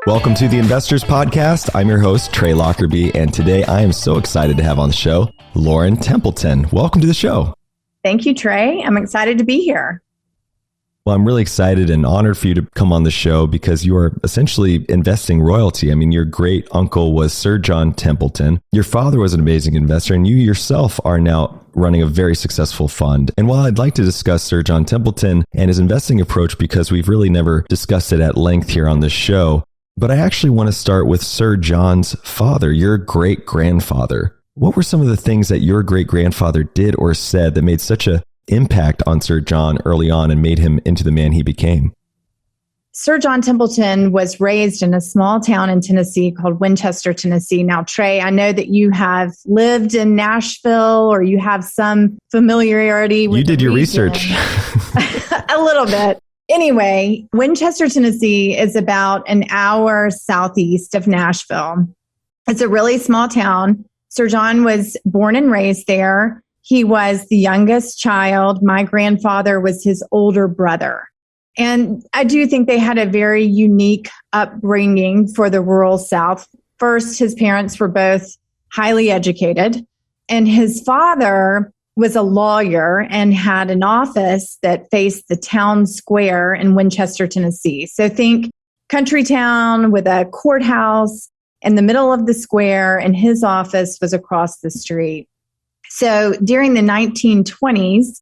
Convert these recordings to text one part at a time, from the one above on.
Welcome to the Investors Podcast. I'm your host, Trey Lockerbie, and today I am so excited to have on the show Lauren Templeton. Welcome to the show. Thank you, Trey. I'm excited to be here. Well, I'm really excited and honored for you to come on the show because you are essentially investing royalty. I mean, your great uncle was Sir John Templeton. Your father was an amazing investor, and you yourself are now running a very successful fund. And while I'd like to discuss Sir John Templeton and his investing approach because we've really never discussed it at length here on this show, but I actually want to start with Sir John's father, your great-grandfather. What were some of the things that your great-grandfather did or said that made such an impact on Sir John early on and made him into the man he became? Sir John Templeton was raised in a small town in Tennessee called Winchester, Tennessee. Now, Trey, I know that you have lived in Nashville or you have some familiarity with You did your research. A little bit. Anyway, Winchester, Tennessee is about an hour southeast of Nashville. It's a really small town. Sir John was born and raised there. He was the youngest child. My grandfather was his older brother. And I do think they had a very unique upbringing for the rural South. First, his parents were both highly educated, and his father was a lawyer and had an office that faced the town square in Winchester, Tennessee. So think country town with a courthouse in the middle of the square, and his office was across the street. So during the 1920s,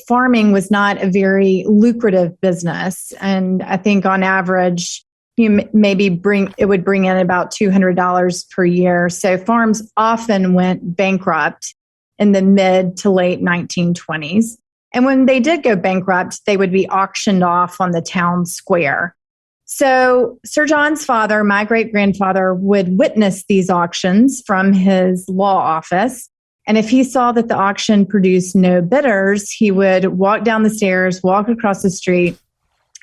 farming was not a very lucrative business. And I think on average, it would bring in about $200 per year. So farms often went bankrupt in the mid to late 1920s. And when they did go bankrupt, they would be auctioned off on the town square. So Sir John's father, my great-grandfather, would witness these auctions from his law office. And if he saw that the auction produced no bidders, he would walk down the stairs, walk across the street,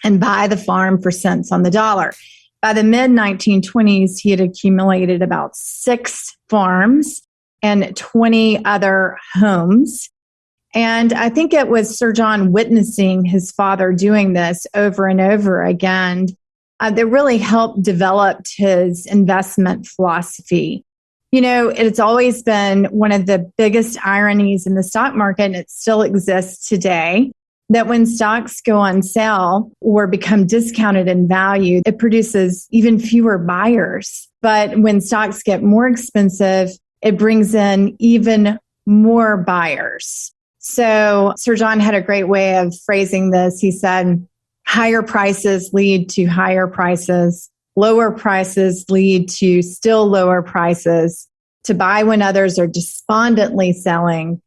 and buy the farm for cents on the dollar. By the mid-1920s, he had accumulated about 6 farms and 20 other homes. And I think it was Sir John witnessing his father doing this over and over again that really helped develop his investment philosophy. You know, it's always been one of the biggest ironies in the stock market, and it still exists today, that when stocks go on sale or become discounted in value, it produces even fewer buyers. But when stocks get more expensive, it brings in even more buyers. So Sir John had a great way of phrasing this. He said, higher prices lead to higher prices. Lower prices lead to still lower prices. To buy when others are despondently selling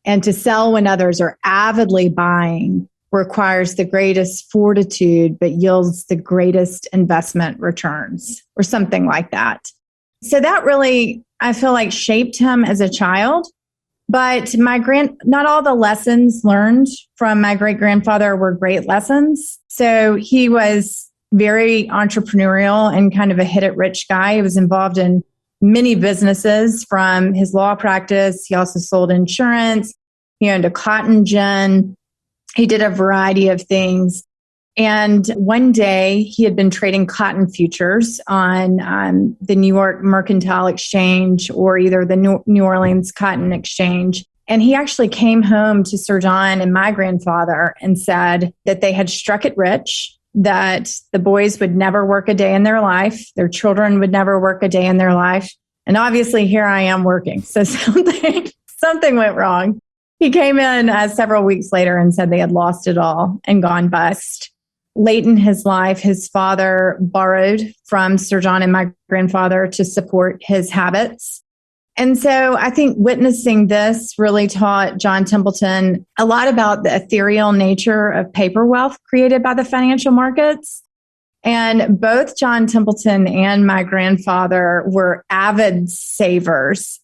and to sell when others are avidly buying requires the greatest fortitude but yields the greatest investment returns, or something like that. So that really, I feel like, shaped him as a child. But not all the lessons learned from my great-grandfather were great lessons. So he was very entrepreneurial and kind of a hit-it-rich guy. He was involved in many businesses from his law practice. He also sold insurance. He owned a cotton gin. He did a variety of things. And one day he had been trading cotton futures on the New York Mercantile Exchange or either the New Orleans Cotton Exchange. And he actually came home to Sir John and my grandfather and said that they had struck it rich, that the boys would never work a day in their life. Their children would never work a day in their life. And obviously here I am working. So something went wrong. He came in several weeks later and said they had lost it all and gone bust. Late in his life, his father borrowed from Sir John and my grandfather to support his habits. And so I think witnessing this really taught John Templeton a lot about the ethereal nature of paper wealth created by the financial markets. And both John Templeton and my grandfather were avid savers.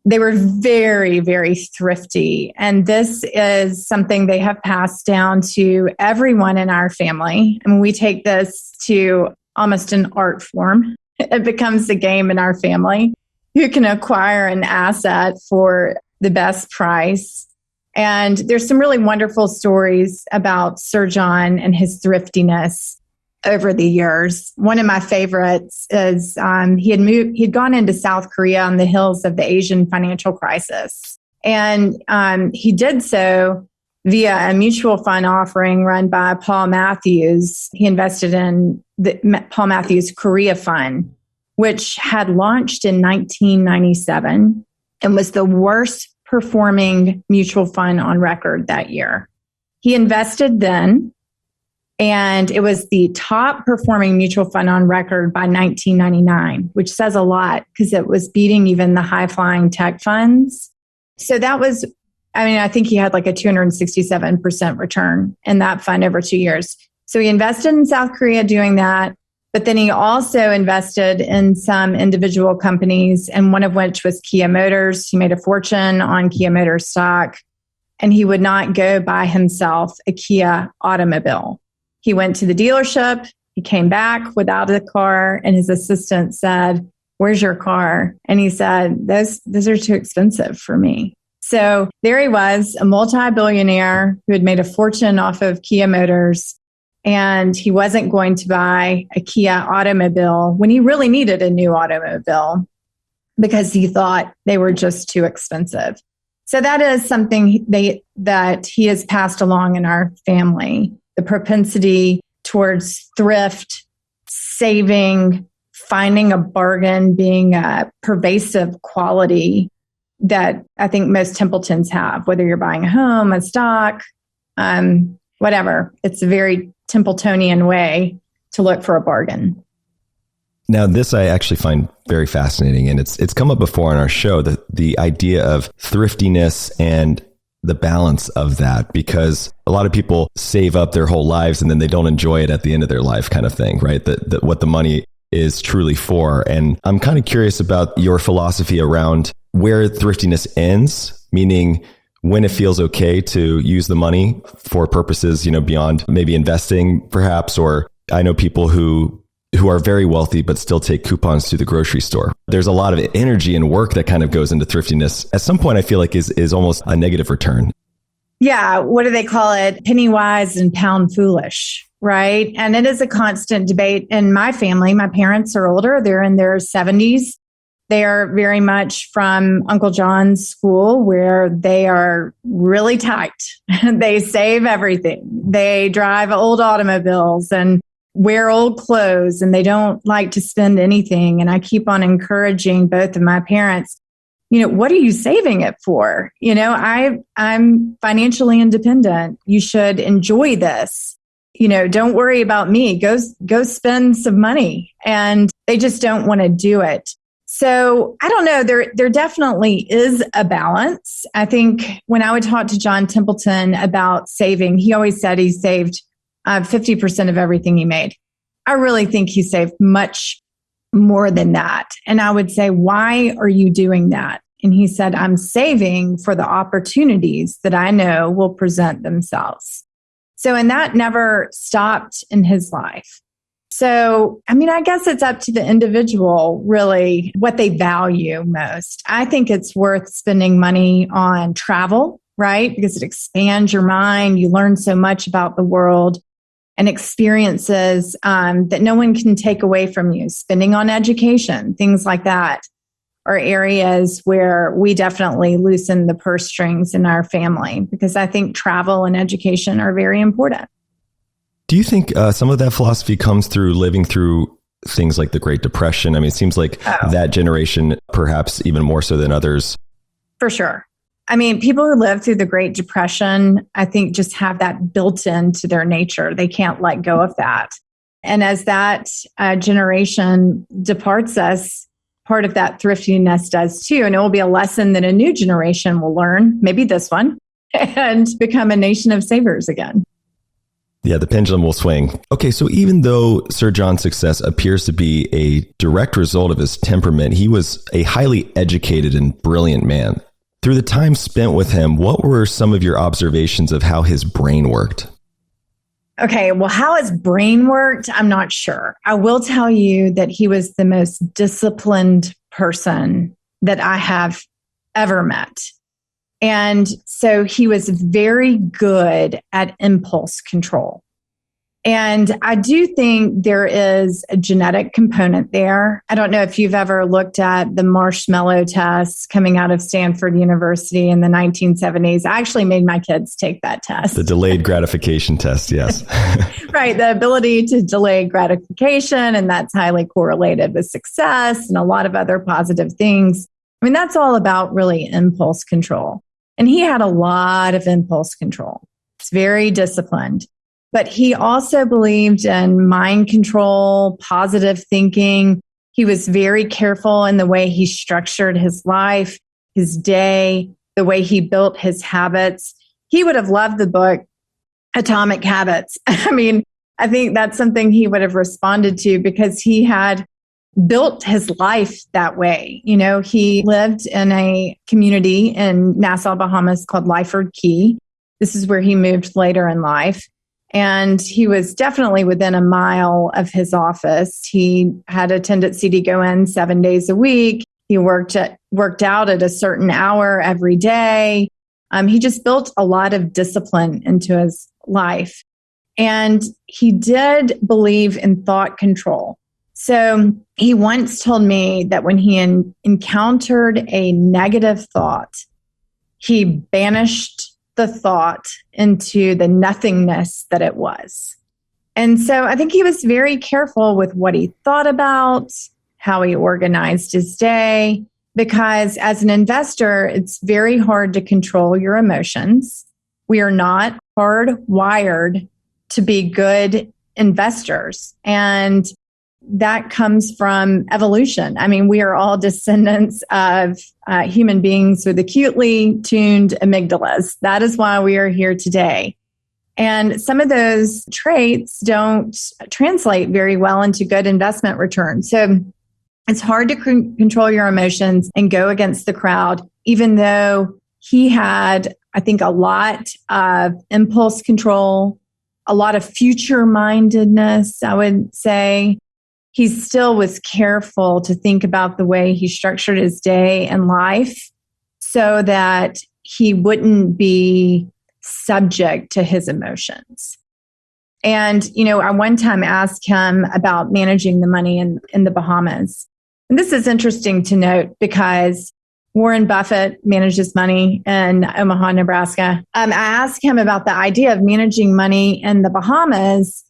They were very, very thrifty. And this is something they have passed down to everyone in our family. And we take this to almost an art form. It becomes a game in our family. Who can acquire an asset for the best price? And there's some really wonderful stories about Sir John and his thriftiness. over the years. One of my favorites is he'd gone into South Korea on the heels of the Asian financial crisis. And he did so via a mutual fund offering run by Paul Matthews. He invested in the Paul Matthews Korea Fund, which had launched in 1997 and was the worst performing mutual fund on record that year. He invested then, and it was the top performing mutual fund on record by 1999, which says a lot because it was beating even the high flying tech funds. So that was, I think he had like a 267% return in that fund over 2 years. So he invested in South Korea doing that. But then he also invested in some individual companies, and one of which was Kia Motors. He made a fortune on Kia Motors stock, and he would not go buy himself a Kia automobile. He went to the dealership, he came back without a car, and his assistant said, "Where's your car?" And he said, those are too expensive for me. So there he was, a multi-billionaire who had made a fortune off of Kia Motors, and he wasn't going to buy a Kia automobile when he really needed a new automobile because he thought they were just too expensive. So that is something that he has passed along in our family, the propensity towards thrift, saving, finding a bargain, being a pervasive quality that I think most Templetons have, whether you're buying a home, a stock, whatever. It's a very Templetonian way to look for a bargain. Now, this I actually find very fascinating, and it's come up before on our show, the idea of thriftiness and the balance of that, because a lot of people save up their whole lives and then they don't enjoy it at the end of their life kind of thing, right? That what the money is truly for. And I'm kind of curious about your philosophy around where thriftiness ends, meaning when it feels okay to use the money for purposes, beyond maybe investing perhaps, or I know people who are very wealthy but still take coupons to the grocery store. There's a lot of energy and work that kind of goes into thriftiness. At some point, I feel like is almost a negative return. Yeah. What do they call it? Penny wise and pound foolish, right? And it is a constant debate in my family. My parents are older. They're in their 70s. They are very much from Uncle John's school where they are really tight. They save everything. They drive old automobiles and wear old clothes, and they don't like to spend anything. And I keep on encouraging both of my parents, what are you saving it for? I'm financially independent. You should enjoy this. Don't worry about me. Go spend some money. And they just don't want to do it. So I don't know, there definitely is a balance. I think when I would talk to John Templeton about saving, he always said he saved 50% of everything he made. I really think he saved much more than that. And I would say, why are you doing that? And he said, I'm saving for the opportunities that I know will present themselves. And that never stopped in his life. So, I guess it's up to the individual, really, what they value most. I think it's worth spending money on travel, right? Because it expands your mind. You learn so much about the world and experiences that no one can take away from you. Spending on education, things like that are areas where we definitely loosen the purse strings in our family, because I think travel and education are very important. Do you think some of that philosophy comes through living through things like the Great Depression? It seems like that generation, perhaps even more so than others. For sure. People who lived through the Great Depression, I think just have that built into their nature. They can't let go of that. And as that generation departs us, part of that thriftiness does too. And it will be a lesson that a new generation will learn, maybe this one, and become a nation of savers again. Yeah, the pendulum will swing. Okay, so even though Sir John's success appears to be a direct result of his temperament, he was a highly educated and brilliant man. Through the time spent with him, what were some of your observations of how his brain worked? Okay, well, how his brain worked, I'm not sure. I will tell you that he was the most disciplined person that I have ever met. And so he was very good at impulse control. And I do think there is a genetic component there. I don't know if you've ever looked at the marshmallow test coming out of Stanford University in the 1970s. I actually made my kids take that test. The delayed gratification test, yes. Right, the ability to delay gratification, and that's highly correlated with success and a lot of other positive things. I mean, that's all about really impulse control. And he had a lot of impulse control. It's very disciplined. But he also believed in mind control, positive thinking. He was very careful in the way he structured his life, his day, the way he built his habits. He would have loved the book Atomic Habits. I mean, I think that's something he would have responded to because he had built his life that way. You know, he lived in a community in Nassau, Bahamas called Lyford Key. This is where he moved later in life. And he was definitely within a mile of his office. He had a tendency to go in 7 days a week. He worked out at a certain hour every day. He just built a lot of discipline into his life. And he did believe in thought control. So he once told me that when he encountered a negative thought, he banished the thought into the nothingness that it was. And so I think he was very careful with what he thought about, how he organized his day, because as an investor, it's very hard to control your emotions. We are not hardwired to be good investors. And that comes from evolution. I mean, we are all descendants of human beings with acutely tuned amygdalas. That is why we are here today. And some of those traits don't translate very well into good investment returns. So it's hard to control your emotions and go against the crowd, even though he had, I think, a lot of impulse control, a lot of future-mindedness, I would say. He still was careful to think about the way he structured his day and life so that he wouldn't be subject to his emotions. And, you know, I one time asked him about managing the money in the Bahamas. And this is interesting to note because Warren Buffett manages money in Omaha, Nebraska. I asked him about the idea of managing money in the Bahamas.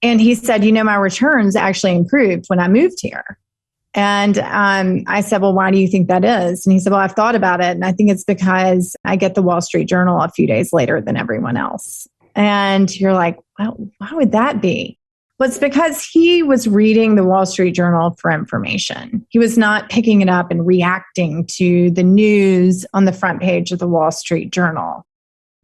And he said, you know, my returns actually improved when I moved here. And I said, well, why do you think that is? And he said, well, I've thought about it. And I think it's because I get the Wall Street Journal a few days later than everyone else. And you're like, well, why would that be? Well, it's because he was reading the Wall Street Journal for information. He was not picking it up and reacting to the news on the front page of the Wall Street Journal.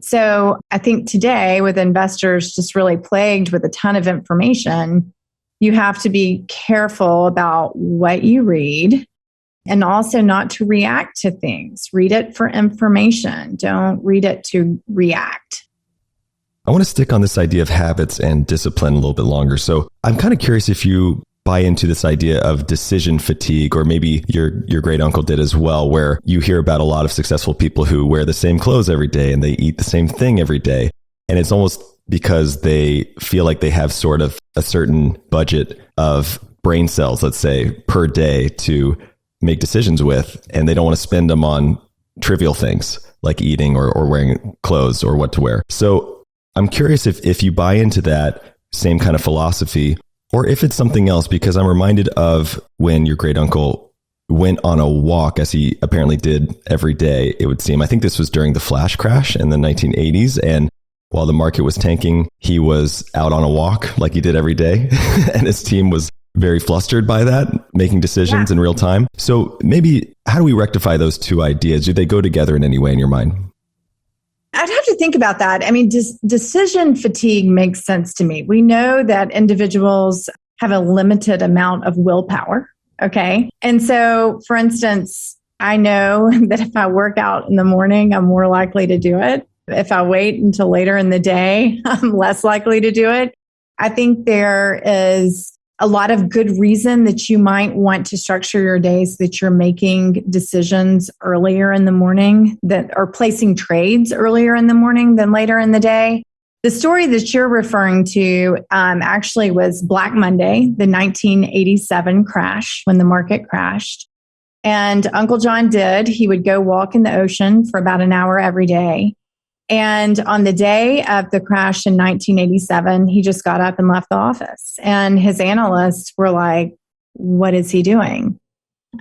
So I think today, with investors just really plagued with a ton of information, you have to be careful about what you read and also not to react to things. Read it for information. Don't read it to react. I want to stick on this idea of habits and discipline a little bit longer. So I'm kind of curious if you buy into this idea of decision fatigue, or maybe your great uncle did as well, where you hear about a lot of successful people who wear the same clothes every day and they eat the same thing every day. And it's almost because they feel like they have sort of a certain budget of brain cells, let's say, per day to make decisions with, and they don't want to spend them on trivial things like eating or wearing clothes or what to wear. So I'm curious if you buy into that same kind of philosophy, or if it's something else, because I'm reminded of when your great uncle went on a walk, as he apparently did every day, it would seem. I think this was during the flash crash in the 1980s. And while the market was tanking, he was out on a walk like he did every day. And his team was very flustered by that, making decisions in real time. So maybe how do we rectify those two ideas? Do they go together in any way in your mind? I'd have to think about that. I mean, decision fatigue makes sense to me. We know that individuals have a limited amount of willpower. Okay. And so, for instance, I know that if I work out in the morning, I'm more likely to do it. If I wait until later in the day, I'm less likely to do it. I think there is a lot of good reason that you might want to structure your day so that you're making decisions earlier in the morning that are placing trades earlier in the morning than later in the day. The story that you're referring to actually was Black Monday, the 1987 crash when the market crashed. And Uncle John he would go walk in the ocean for about an hour every day. And on the day of the crash in 1987, he just got up and left the office. And his analysts were like, what is he doing?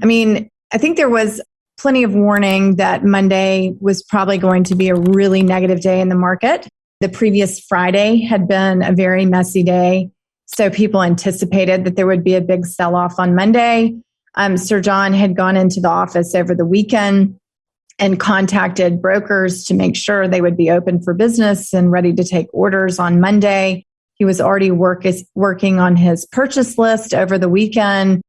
I mean, I think there was plenty of warning that Monday was probably going to be a really negative day in the market. The previous Friday had been a very messy day. So people anticipated that there would be a big sell-off on Monday. Sir John had gone into the office over the weekend and contacted brokers to make sure they would be open for business and ready to take orders on Monday. He was already working on his purchase list over the weekend.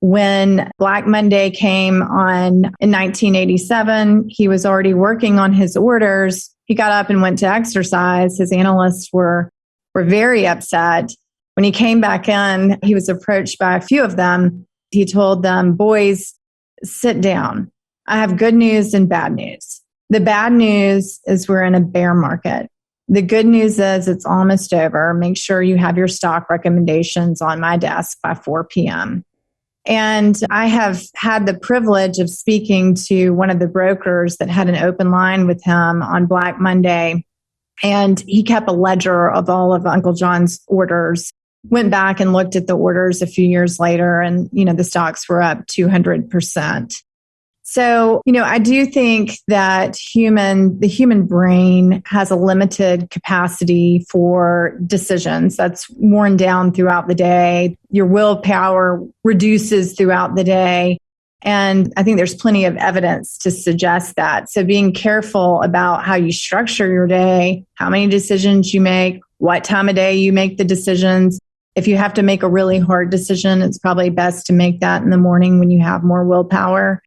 When Black Monday came in 1987, he was already working on his orders. He got up and went to exercise. His analysts were very upset. When he came back in, he was approached by a few of them. He told them, boys, sit down. I have good news and bad news. The bad news is we're in a bear market. The good news is it's almost over. Make sure you have your stock recommendations on my desk by 4 p.m. And I have had the privilege of speaking to one of the brokers that had an open line with him on Black Monday. And he kept a ledger of all of Uncle John's orders, went back and looked at the orders a few years later, and, the stocks were up 200%. So, I do think that the human brain has a limited capacity for decisions. That's worn down throughout the day. Your willpower reduces throughout the day. And I think there's plenty of evidence to suggest that. So being careful about how you structure your day, how many decisions you make, what time of day you make the decisions. If you have to make a really hard decision, it's probably best to make that in the morning when you have more willpower.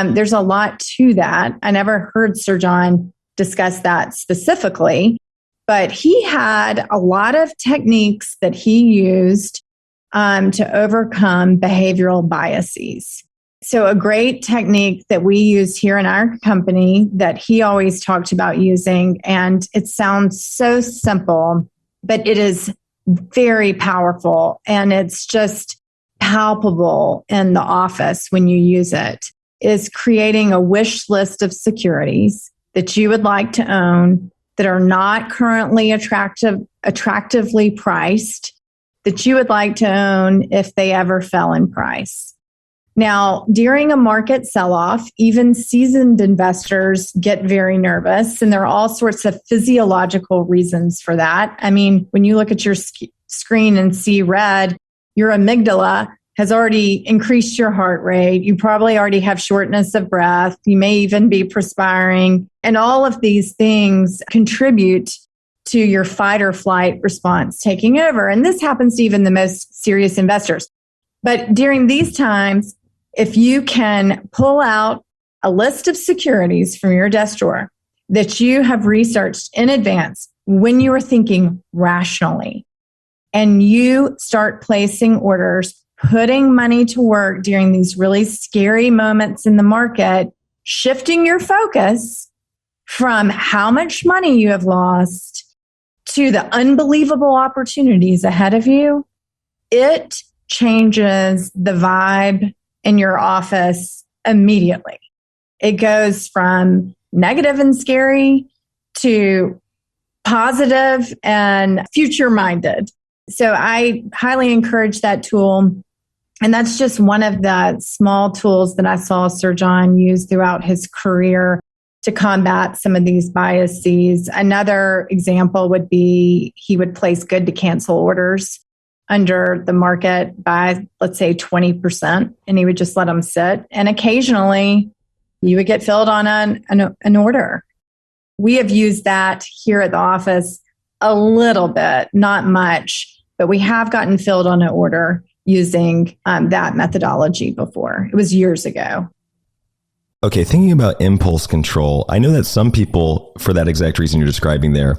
There's a lot to that. I never heard Sir John discuss that specifically, but he had a lot of techniques that he used to overcome behavioral biases. So a great technique that we use here in our company that he always talked about using, and it sounds so simple, but it is very powerful and it's just palpable in the office when you use it, is creating a wish list of securities that you would like to own that are not currently attractively priced, that you would like to own if they ever fell in price. Now, during a market sell-off, even seasoned investors get very nervous, and there are all sorts of physiological reasons for that. I mean, when you look at your screen and see red, your amygdala has already increased your heart rate. You probably already have shortness of breath. You may even be perspiring. And all of these things contribute to your fight or flight response taking over. And this happens to even the most serious investors. But during these times, if you can pull out a list of securities from your desk drawer that you have researched in advance when you are thinking rationally, and you start placing orders, putting money to work during these really scary moments in the market, shifting your focus from how much money you have lost to the unbelievable opportunities ahead of you, it changes the vibe in your office immediately. It goes from negative and scary to positive and future-minded. So I highly encourage that tool. And that's just one of the small tools that I saw Sir John use throughout his career to combat some of these biases. Another example would be he would place good to cancel orders under the market by, let's say, 20%, and he would just let them sit. And occasionally you would get filled on an order. We have used that here at the office a little bit, not much, but we have gotten filled on an order using that methodology before. It was years ago. Okay, thinking about impulse control, I know that some people, for that exact reason you're describing there,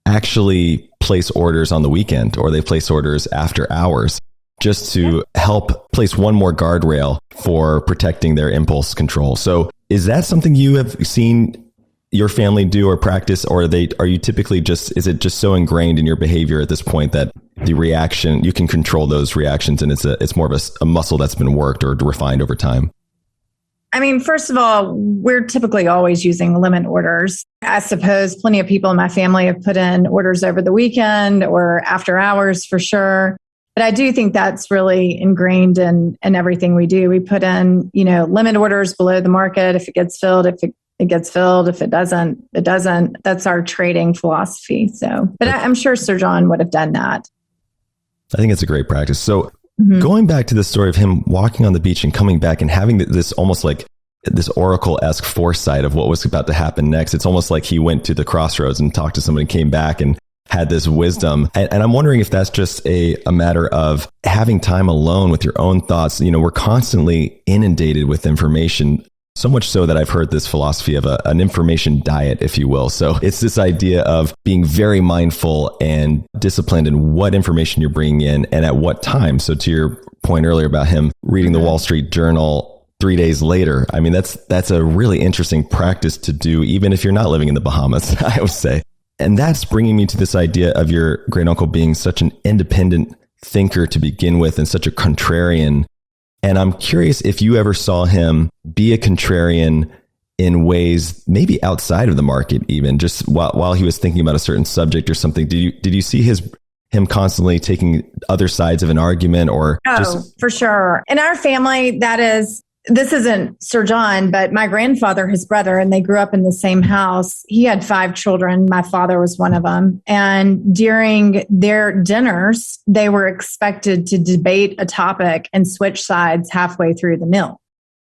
actually place orders on the weekend, or they place orders after hours just to help place one more guardrail for protecting their impulse control. So is that something you have seen your family do or practice, or are you typically is it just so ingrained in your behavior at this point that the reaction, you can control those reactions and it's more of a muscle that's been worked or refined over time? I mean, first of all, we're typically always using limit orders. I suppose plenty of people in my family have put in orders over the weekend or after hours for sure. But I do think that's really ingrained in everything we do. We put in, limit orders below the market. If it gets filled, it gets filled. If it doesn't, it doesn't. That's our trading philosophy. But I'm sure Sir John would have done that. I think it's a great practice. So going back to the story of him walking on the beach and coming back and having this almost like this Oracle-esque foresight of what was about to happen next. It's almost like he went to the crossroads and talked to somebody and came back and had this wisdom. And I'm wondering if that's just a matter of having time alone with your own thoughts. We're constantly inundated with information, so much so that I've heard this philosophy of an information diet, if you will. So it's this idea of being very mindful and disciplined in what information you're bringing in and at what time. So to your point earlier about him reading the Wall Street Journal 3 days later, I mean, that's a really interesting practice to do, even if you're not living in the Bahamas, I would say. And that's bringing me to this idea of your great uncle being such an independent thinker to begin with and such a contrarian. And I'm curious if you ever saw him be a contrarian in ways maybe outside of the market, even just while he was thinking about a certain subject or something. Did you see him constantly taking other sides of an argument or? For sure. In our family, this isn't Sir John, but my grandfather, his brother, and they grew up in the same house. He had 5 children. My father was one of them. And during their dinners, they were expected to debate a topic and switch sides halfway through the meal.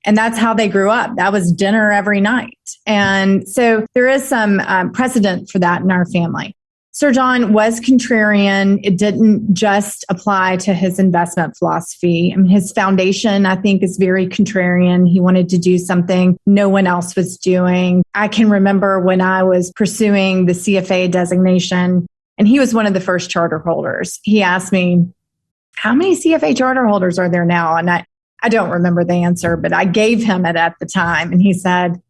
And that's how they grew up. That was dinner every night. And so there is some precedent for that in our family. Sir John was contrarian. It didn't just apply to his investment philosophy. I mean, his foundation, I think, is very contrarian. He wanted to do something no one else was doing. I can remember when I was pursuing the CFA designation, and he was one of the first charter holders. He asked me, how many CFA charter holders are there now? And I don't remember the answer, but I gave him it at the time. And he said,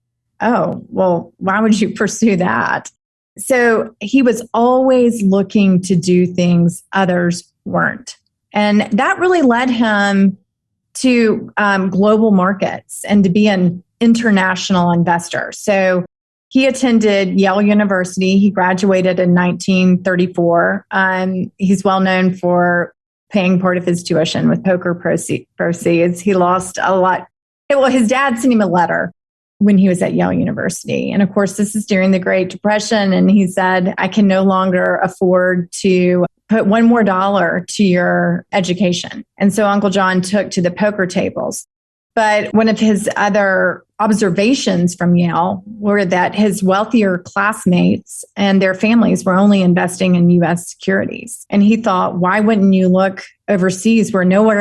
oh, well, why would you pursue that? So he was always looking to do things others weren't. And that really led him to global markets and to be an international investor. So he attended Yale University. He graduated in 1934. He's well known for paying part of his tuition with poker proceeds. He lost a lot. Well, his dad sent him a letter when he was at Yale University. And of course, this is during the Great Depression. And he said, I can no longer afford to put $1 more to your education. And so Uncle John took to the poker tables. But one of his other observations from Yale were that his wealthier classmates and their families were only investing in U.S. securities. And he thought, why wouldn't you look overseas where no one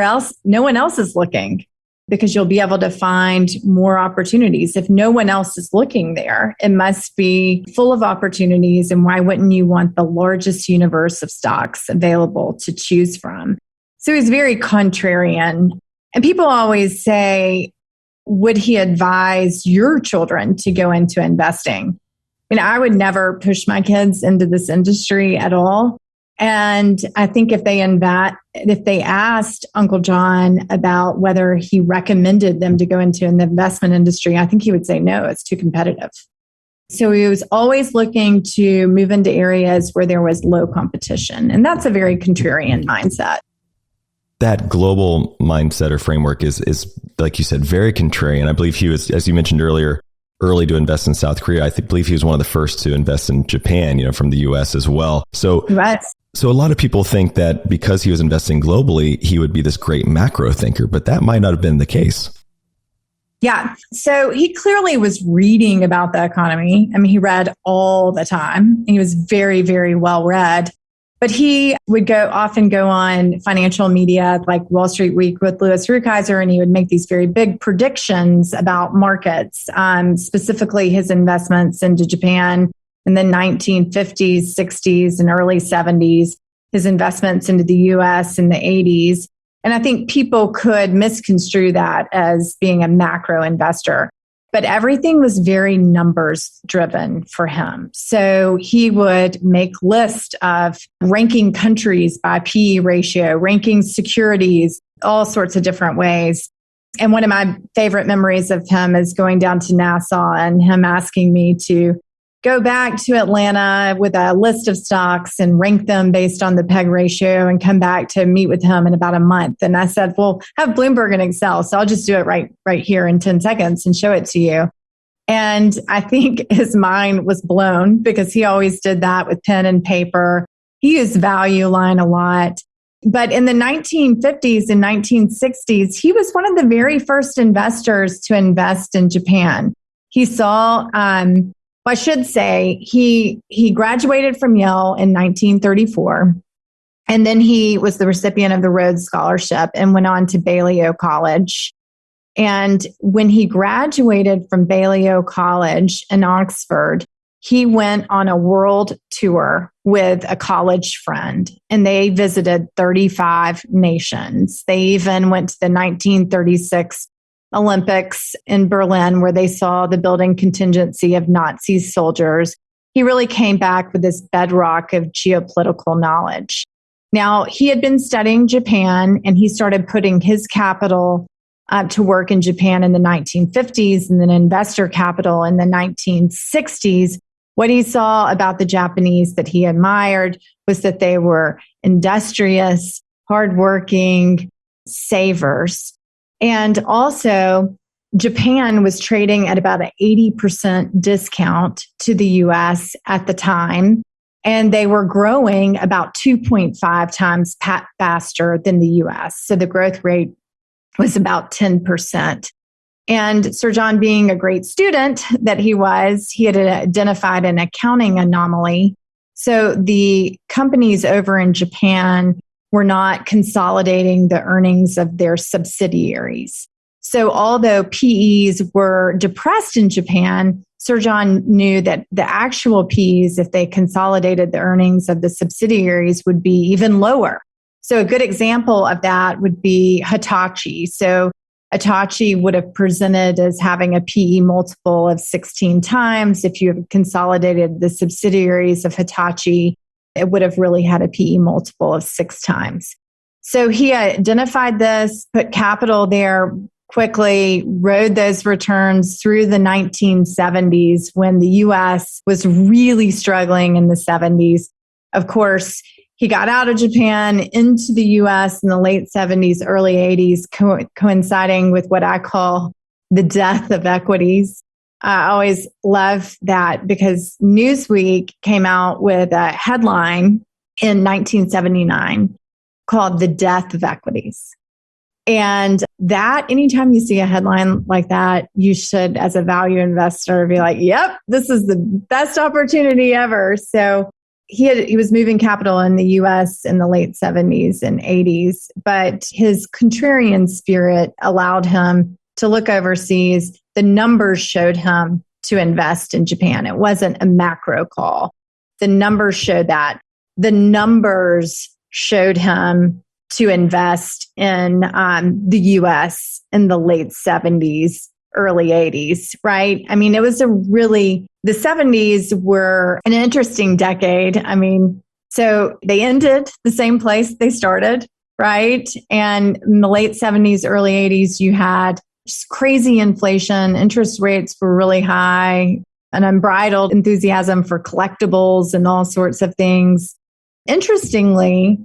else is looking? Because you'll be able to find more opportunities. If no one else is looking there, it must be full of opportunities. And why wouldn't you want the largest universe of stocks available to choose from? So he's very contrarian. And people always say, would he advise your children to go into investing? I mean, I would never push my kids into this industry at all. And I think if they asked Uncle John about whether he recommended them to go into the investment industry, I think he would say, no, it's too competitive. So he was always looking to move into areas where there was low competition. And that's a very contrarian mindset. That global mindset or framework is, like you said, very contrarian. I believe he was, as you mentioned earlier, early to invest in South Korea. I believe he was one of the first to invest in Japan, from the US as well. So, right. So a lot of people think that because he was investing globally, he would be this great macro thinker, but that might not have been the case. Yeah. So he clearly was reading about the economy. I mean, he read all the time. He was very, very well read. But he would often go on financial media like Wall Street Week with Louis Rukeyser, and he would make these very big predictions about markets, specifically his investments into Japan in the 1950s, 60s, and early 70s, his investments into the US in the 80s. And I think people could misconstrue that as being a macro investor. but everything was very numbers driven for him. So he would make lists of ranking countries by PE ratio, ranking securities, all sorts of different ways. And one of my favorite memories of him is going down to Nassau and him asking me to go back to Atlanta with a list of stocks and rank them based on the PEG ratio and come back to meet with him in about a month. And I said, well, I have Bloomberg and Excel, so I'll just do it right here in 10 seconds and show it to you. And I think his mind was blown because he always did that with pen and paper. He used value line a lot. But in the 1950s and 1960s, he was one of the very first investors to invest in Japan. He saw, I should say, he graduated from Yale in 1934, and then he was the recipient of the Rhodes Scholarship and went on to Balliol College. And when he graduated from Balliol College in Oxford, he went on a world tour with a college friend, and they visited 35 nations. They even went to the 1936 Olympics in Berlin, where they saw the building contingency of Nazi soldiers. He really came back with this bedrock of geopolitical knowledge. Now, he had been studying Japan, and he started putting his capital to work in Japan in the 1950s and then investor capital in the 1960s. What he saw about the Japanese that he admired was that they were industrious, hardworking, savers. And also, Japan was trading at about an 80% discount to the US at the time, and they were growing about 2.5 times faster than the US. So the growth rate was about 10%. And Sir John, being a great student that he was, he had identified an accounting anomaly. So the companies over in Japan were not consolidating the earnings of their subsidiaries. So although PEs were depressed in Japan, Sir John knew that the actual PEs, if they consolidated the earnings of the subsidiaries, would be even lower. So a good example of that would be Hitachi. So Hitachi would have presented as having a PE multiple of 16 times. If you have consolidated the subsidiaries of Hitachi, it would have really had a PE multiple of 6 times. So he identified this, put capital there quickly, rode those returns through the 1970s when the US was really struggling in the 70s. Of course, he got out of Japan into the US in the late 70s, early 80s, coinciding with what I call the death of equities. I always love that because Newsweek came out with a headline in 1979 called The Death of Equities. And that, anytime you see a headline like that, you should, as a value investor, be like, yep, this is the best opportunity ever. So he was moving capital in the US in the late 70s and 80s, but his contrarian spirit allowed him to look overseas. The numbers showed him to invest in Japan. It wasn't a macro call. The numbers showed that. The numbers showed him to invest in the US in the late 70s, early 80s, right? I mean, it was the 70s were an interesting decade. I mean, so they ended the same place they started, right? And in the late 70s, early 80s, you had just crazy inflation. Interest rates were really high, an unbridled enthusiasm for collectibles and all sorts of things. Interestingly,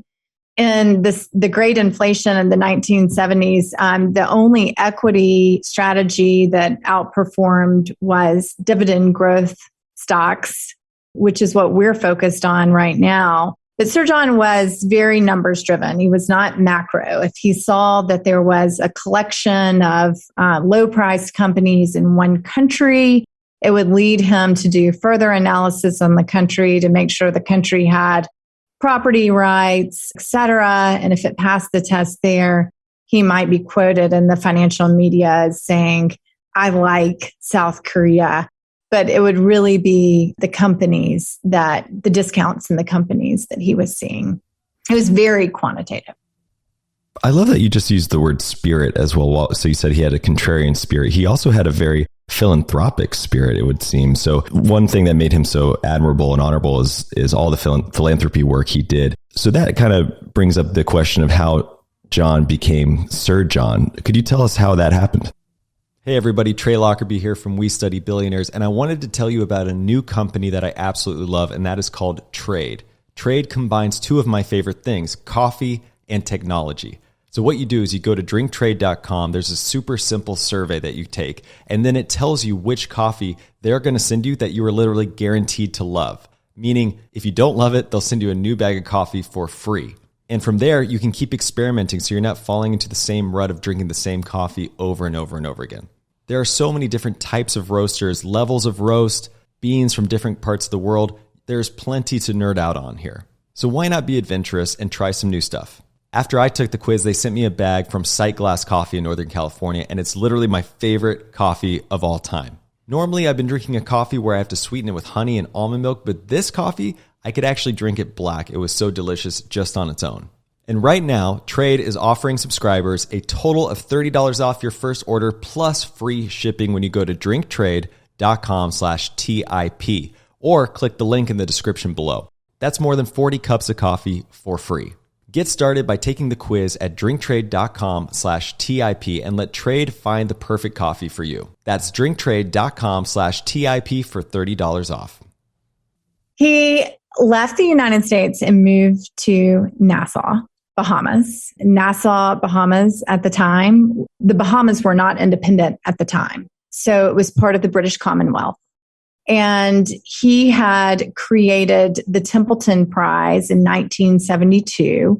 in the great inflation in the 1970s, the only equity strategy that outperformed was dividend growth stocks, which is what we're focused on right now. But Sir John was very numbers driven. He was not macro. If he saw that there was a collection of low priced companies in one country, it would lead him to do further analysis on the country to make sure the country had property rights, et cetera. And if it passed the test there, he might be quoted in the financial media as saying, I like South Korea. But it would really be the companies the discounts in the companies that he was seeing. It was very quantitative. I love that you just used the word spirit as well. So you said he had a contrarian spirit. He also had a very philanthropic spirit, it would seem. So one thing that made him so admirable and honorable is all the philanthropy work he did. So that kind of brings up the question of how John became Sir John. Could you tell us how that happened? Hey everybody, Trey Lockerbie here from We Study Billionaires, and I wanted to tell you about a new company that I absolutely love, and that is called Trade. Trade combines two of my favorite things, coffee and technology. So what you do is you go to drinktrade.com. There's a super simple survey that you take, and then it tells you which coffee they're going to send you that you are literally guaranteed to love. Meaning, if you don't love it, they'll send you a new bag of coffee for free. And from there, you can keep experimenting so you're not falling into the same rut of drinking the same coffee over and over and over again. There are so many different types of roasters, levels of roast, beans from different parts of the world. There's plenty to nerd out on here. So why not be adventurous and try some new stuff? After I took the quiz, they sent me a bag from Sight Glass Coffee in Northern California, and it's literally my favorite coffee of all time. Normally, I've been drinking a coffee where I have to sweeten it with honey and almond milk, but this coffee, I could actually drink it black. It was so delicious just on its own. And right now, Trade is offering subscribers a total of $30 off your first order plus free shipping when you go to drinktrade.com/TIP or click the link in the description below. That's more than 40 cups of coffee for free. Get started by taking the quiz at drinktrade.com/TIP and let Trade find the perfect coffee for you. That's drinktrade.com/TIP for $30 off. He left the United States and moved to Nassau, Bahamas. Nassau, Bahamas at the time, the Bahamas were not independent at the time. So it was part of the British Commonwealth. And he had created the Templeton Prize in 1972.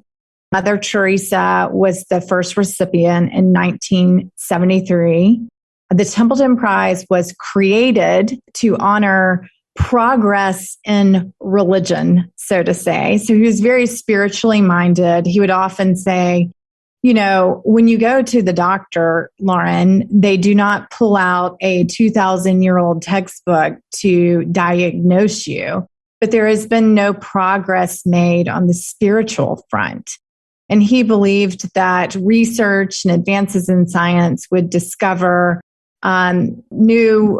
Mother Teresa was the first recipient in 1973. The Templeton Prize was created to honor progress in religion, so to say. So he was very spiritually minded. He would often say, you know, when you go to the doctor, Lauren, they do not pull out a 2,000-year-old textbook to diagnose you, but there has been no progress made on the spiritual front. And he believed that research and advances in science would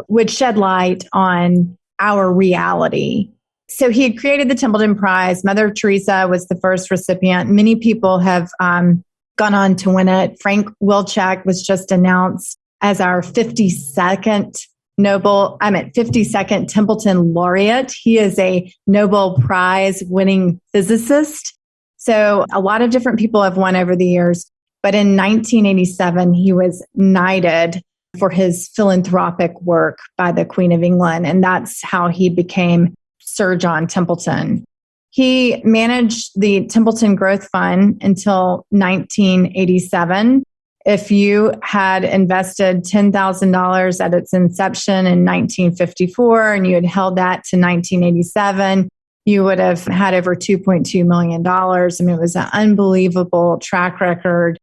would shed light on our reality. So he had created the Templeton Prize. Mother Teresa was the first recipient. Many people have gone on to win it. Frank Wilczek was just announced as our 52nd Templeton laureate. He is a Nobel Prize winning physicist. So a lot of different people have won over the years. But in 1987, he was knighted for his philanthropic work by the Queen of England. And that's how he became Sir John Templeton. He managed the Templeton Growth Fund until 1987. If you had invested $10,000 at its inception in 1954 and you had held that to 1987, you would have had over $2.2 million. I mean, it was an unbelievable track record.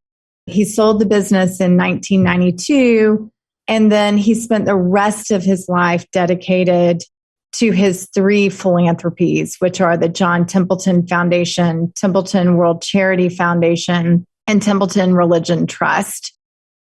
He sold the business in 1992, and then he spent the rest of his life dedicated to his three philanthropies, which are the John Templeton Foundation, Templeton World Charity Foundation, and Templeton Religion Trust.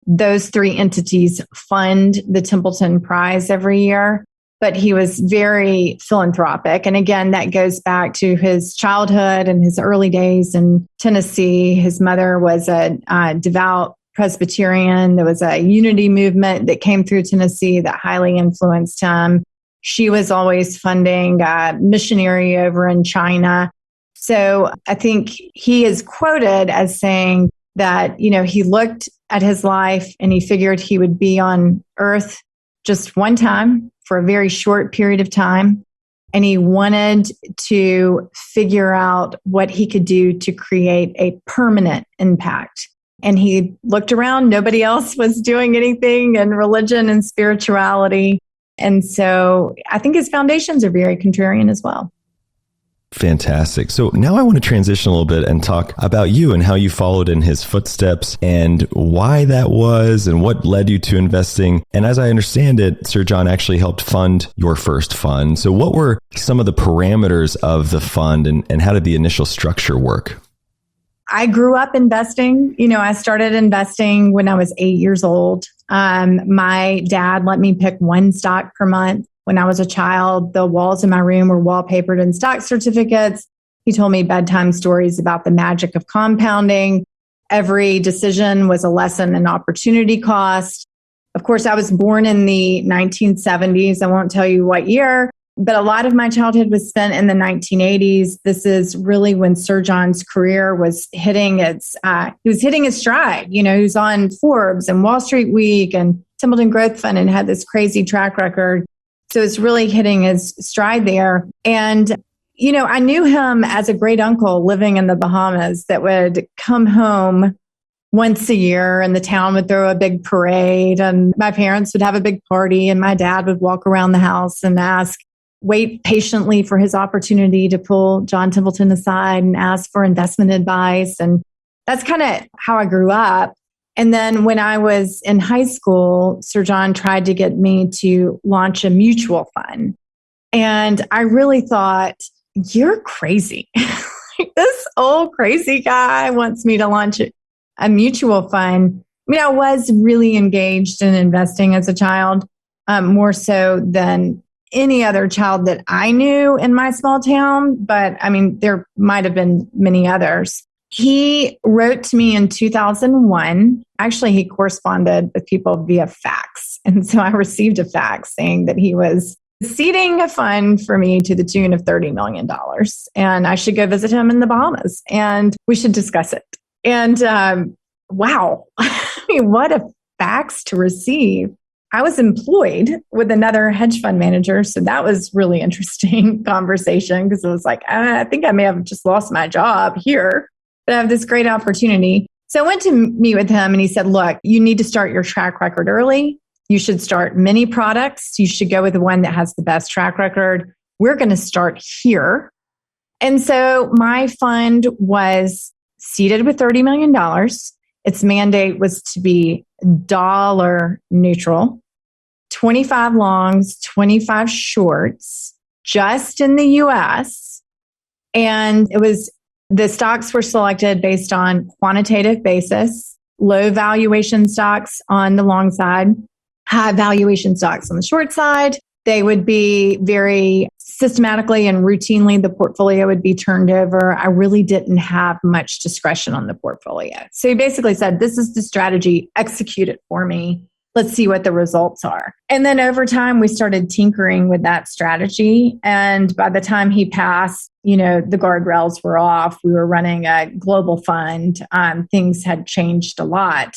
Those three entities fund the Templeton Prize every year, but he was very philanthropic. And again, that goes back to his childhood and his early days in Tennessee. His mother was a devout Presbyterian. There was a unity movement that came through Tennessee that highly influenced him. She was always funding a missionary over in China. So I think he is quoted as saying that, you know, he looked at his life and he figured he would be on earth just one time for a very short period of time. And he wanted to figure out what he could do to create a permanent impact. And he looked around, nobody else was doing anything in religion and spirituality. And so I think his foundations are very contrarian as well. Fantastic. So now I want to transition a little bit and talk about you and how you followed in his footsteps and why that was and what led you to investing. And as I understand it, Sir John actually helped fund your first fund. So what were some of the parameters of the fund and how did the initial structure work? I grew up investing. I started investing when I was 8 years old. My dad let me pick one stock per month. When I was a child, the walls in my room were wallpapered in stock certificates. He told me bedtime stories about the magic of compounding. Every decision was a lesson in opportunity cost. Of course, I was born in the 1970s. I won't tell you what year, but a lot of my childhood was spent in the 1980s. This is really when Sir John's career was hitting he was hitting his stride. He was on Forbes and Wall Street Week and Templeton Growth Fund and had this crazy track record. So it's really hitting his stride there. And I knew him as a great uncle living in the Bahamas that would come home once a year and the town would throw a big parade and my parents would have a big party and my dad would walk around the house and wait patiently for his opportunity to pull John Templeton aside and ask for investment advice. And that's kind of how I grew up. And then when I was in high school, Sir John tried to get me to launch a mutual fund. And I really thought, you're crazy. This old crazy guy wants me to launch a mutual fund. I was really engaged in investing as a child, more so than any other child that I knew in my small town. But there might have been many others. He wrote to me in 2001. Actually, he corresponded with people via fax. And so I received a fax saying that he was seeding a fund for me to the tune of $30 million. And I should go visit him in the Bahamas and we should discuss it. And wow, what a fax to receive. I was employed with another hedge fund manager. So that was really interesting conversation because it was like, I think I may have just lost my job here, but I have this great opportunity. So I went to meet with him and he said, look, you need to start your track record early. You should start many products. You should go with the one that has the best track record. We're going to start here. And so my fund was seeded with $30 million. Its mandate was to be dollar neutral, 25 longs, 25 shorts, just in the US. And the stocks were selected based on quantitative basis, low valuation stocks on the long side, high valuation stocks on the short side. They would be very systematically and routinely, the portfolio would be turned over. I really didn't have much discretion on the portfolio. So he basically said, this is the strategy, execute it for me. Let's see what the results are. And then over time, we started tinkering with that strategy. And by the time he passed, the guardrails were off. We were running a global fund. Things had changed a lot.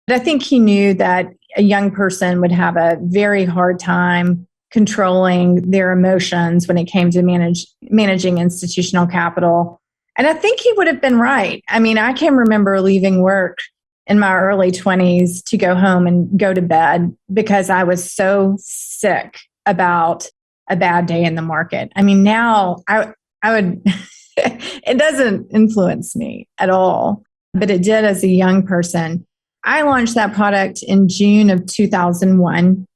But I think he knew that a young person would have a very hard time controlling their emotions when it came to managing institutional capital. And I think he would have been right. I can remember leaving work in my early 20s to go home and go to bed because I was so sick about a bad day in the market. Now I would, it doesn't influence me at all, but it did as a young person. I launched that product in June of 2001.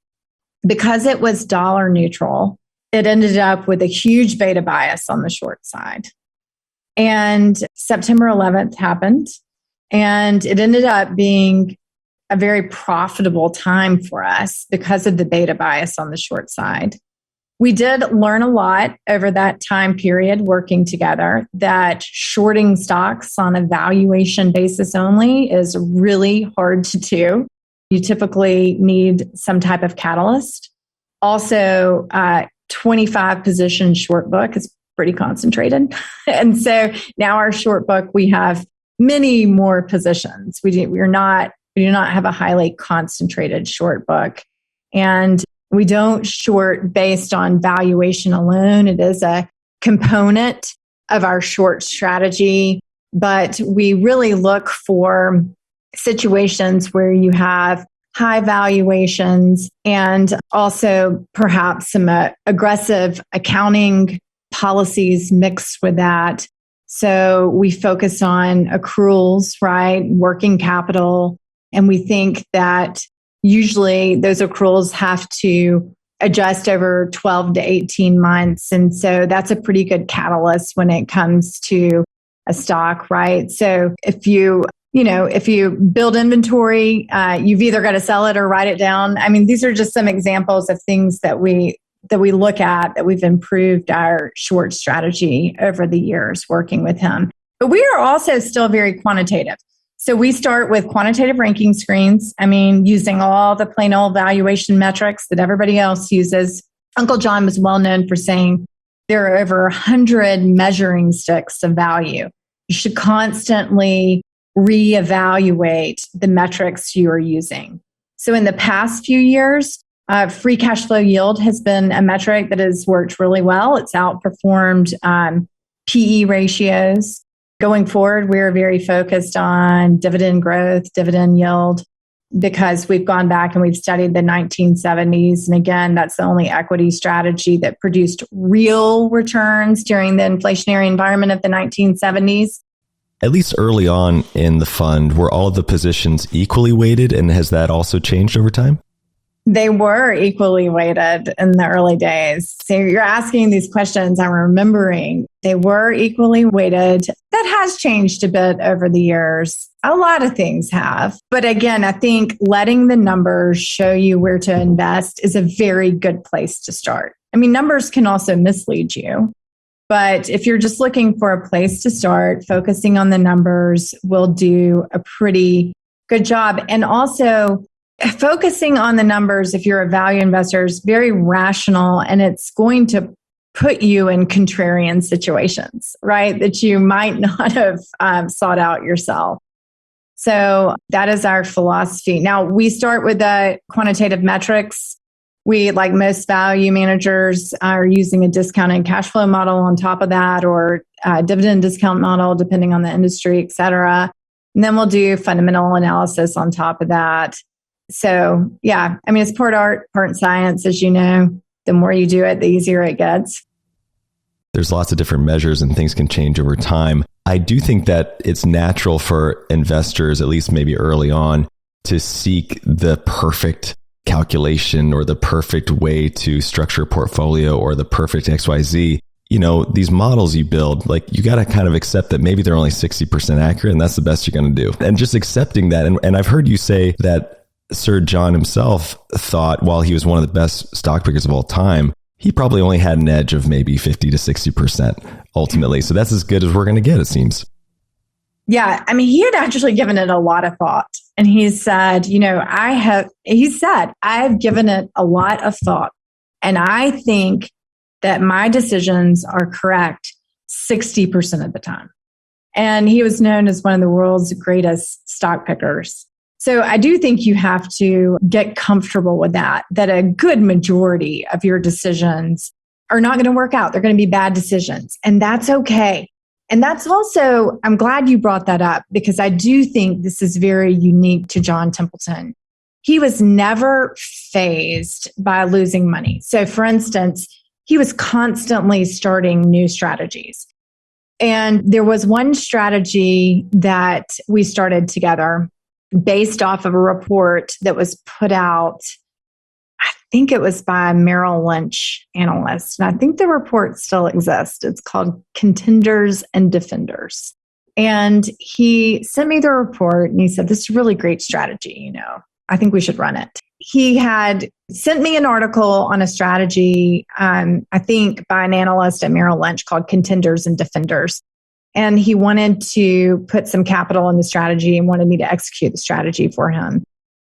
Because it was dollar neutral, it ended up with a huge beta bias on the short side. And September 11th happened, and it ended up being a very profitable time for us because of the beta bias on the short side. We did learn a lot over that time period working together that shorting stocks on a valuation basis only is really hard to do. You typically need some type of catalyst. Also, 25 position short book is pretty concentrated. And so now our short book, we have many more positions. We do not have a highly concentrated short book. And we don't short based on valuation alone. It is a component of our short strategy, but we really look for situations where you have high valuations and also perhaps some aggressive accounting policies mixed with that. So we focus on accruals, right? Working capital. And we think that usually those accruals have to adjust over 12 to 18 months. And so that's a pretty good catalyst when it comes to a stock, right? So if you build inventory, you've either got to sell it or write it down. I mean, these are just some examples of things that we look at, that we've improved our short strategy over the years working with him. But we are also still very quantitative. So we start with quantitative ranking screens. I mean, using all the plain old valuation metrics that everybody else uses. Uncle John was well known for saying there are over 100 measuring sticks of value. You should constantly reevaluate the metrics you are using. So in the past few years, free cash flow yield has been a metric that has worked really well. It's outperformed PE ratios. Going forward, we're very focused on dividend growth, dividend yield, because we've gone back and we've studied the 1970s. And again, that's the only equity strategy that produced real returns during the inflationary environment of the 1970s. At least early on in the fund, were all of the positions equally weighted? And has that also changed over time? They were equally weighted in the early days. So you're asking these questions, I'm remembering. They were equally weighted. That has changed a bit over the years. A lot of things have. But again, I think letting the numbers show you where to invest is a very good place to start. I mean, numbers can also mislead you. But if you're just looking for a place to start, focusing on the numbers will do a pretty good job. And also, focusing on the numbers, if you're a value investor, is very rational, and it's going to put you in contrarian situations, right? That you might not have sought out yourself. So that is our philosophy. Now, we start with the quantitative metrics. We, like most value managers, are using a discounted cash flow model on top of that, or a dividend discount model, depending on the industry, et cetera. And then we'll do fundamental analysis on top of that. So, yeah, I mean, it's part art, part science, as you know. The more you do it, the easier it gets. There's lots of different measures and things can change over time. I do think that it's natural for investors, at least maybe early on, to seek the perfect calculation or the perfect way to structure a portfolio or the perfect XYZ. You know, these models you build, like, you got to kind of accept that maybe they're only 60% accurate, and that's the best you're going to do. And just accepting that. And I've heard you say that Sir John himself thought, while he was one of the best stock pickers of all time, he probably only had an edge of maybe 50 to 60% ultimately. So that's as good as we're going to get, it seems. Yeah. I mean, he had actually given it a lot of thought. And he said, I've given it a lot of thought. And I think that my decisions are correct 60% of the time. And he was known as one of the world's greatest stock pickers. So I do think you have to get comfortable with that a good majority of your decisions are not going to work out. They're going to be bad decisions. And that's okay. And that's also, I'm glad you brought that up, because I do think this is very unique to John Templeton. He was never fazed by losing money. So for instance, he was constantly starting new strategies. And there was one strategy that we started together based off of a report that was put out, I think it was by a Merrill Lynch analyst. And I think the report still exists. It's called Contenders and Defenders. And he sent me the report and he said, this is a really great strategy. I think we should run it. He had sent me an article on a strategy, I think by an analyst at Merrill Lynch, called Contenders and Defenders. And he wanted to put some capital in the strategy and wanted me to execute the strategy for him.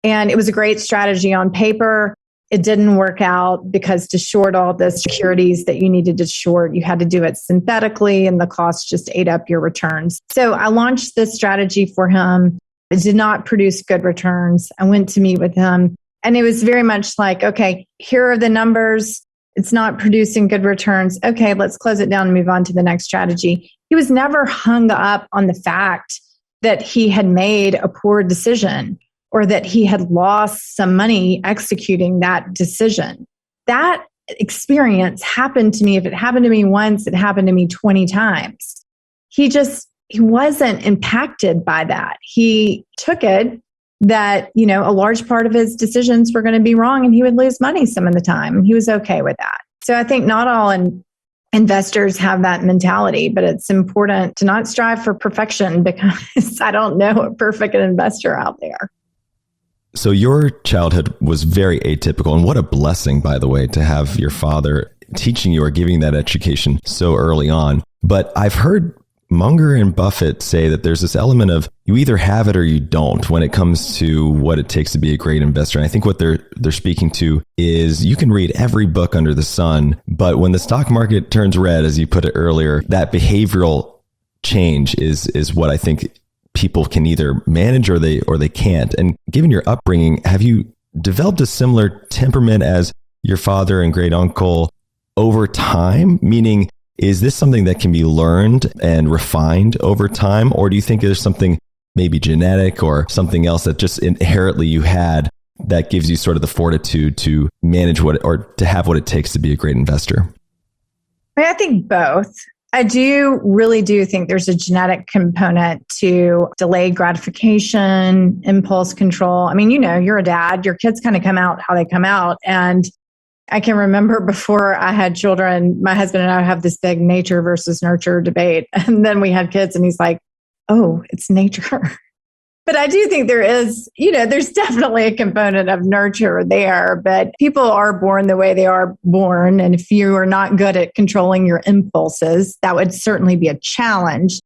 And it was a great strategy on paper. It didn't work out because to short all the securities that you needed to short, you had to do it synthetically, and the cost just ate up your returns. So I launched this strategy for him. It did not produce good returns. I went to meet with him, and it was very much like, okay, here are the numbers. It's not producing good returns. Okay, let's close it down and move on to the next strategy. He was never hung up on the fact that he had made a poor decision or that he had lost some money executing that decision. That experience happened to me. If it happened to me once, it happened to me 20 times. He wasn't impacted by that. He took it that, a large part of his decisions were going to be wrong and he would lose money some of the time. And he was okay with that. So I think not all investors have that mentality, but it's important to not strive for perfection because I don't know a perfect investor out there. So your childhood was very atypical, and what a blessing, by the way, to have your father teaching you or giving that education so early on. But I've heard Munger and Buffett say that there's this element of you either have it or you don't when it comes to what it takes to be a great investor. And I think what they're speaking to is you can read every book under the sun, but when the stock market turns red, as you put it earlier, that behavioral change is what I think people can either manage or they can't. And given your upbringing, have you developed a similar temperament as your father and great uncle over time? Meaning, is this something that can be learned and refined over time? Or do you think there's something maybe genetic or something else that just inherently you had that gives you sort of the fortitude to manage or to have what it takes to be a great investor? I think both. I really do think there's a genetic component to delayed gratification, impulse control. I mean, you're a dad, your kids kind of come out how they come out. And I can remember before I had children, my husband and I would have this big nature versus nurture debate. And then we had kids and he's like, oh, it's nature. But I do think there is, there's definitely a component of nurture there, but people are born the way they are born. And if you are not good at controlling your impulses, that would certainly be a challenge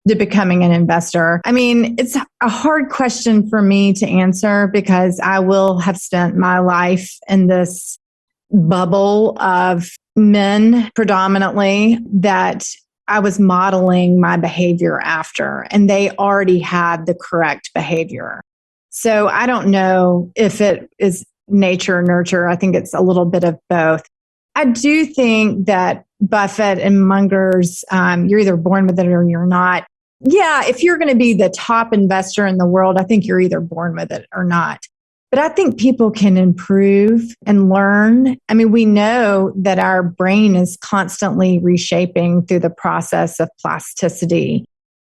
to becoming an investor. I mean, it's a hard question for me to answer because I will have spent my life in this bubble of men predominantly that I was modeling my behavior after, and they already had the correct behavior. So I don't know if it is nature or nurture. I think it's a little bit of both. I do think that Buffett and Munger's, you're either born with it or you're not. Yeah, if you're going to be the top investor in the world, I think you're either born with it or not. But I think people can improve and learn. I mean, we know that our brain is constantly reshaping through the process of plasticity.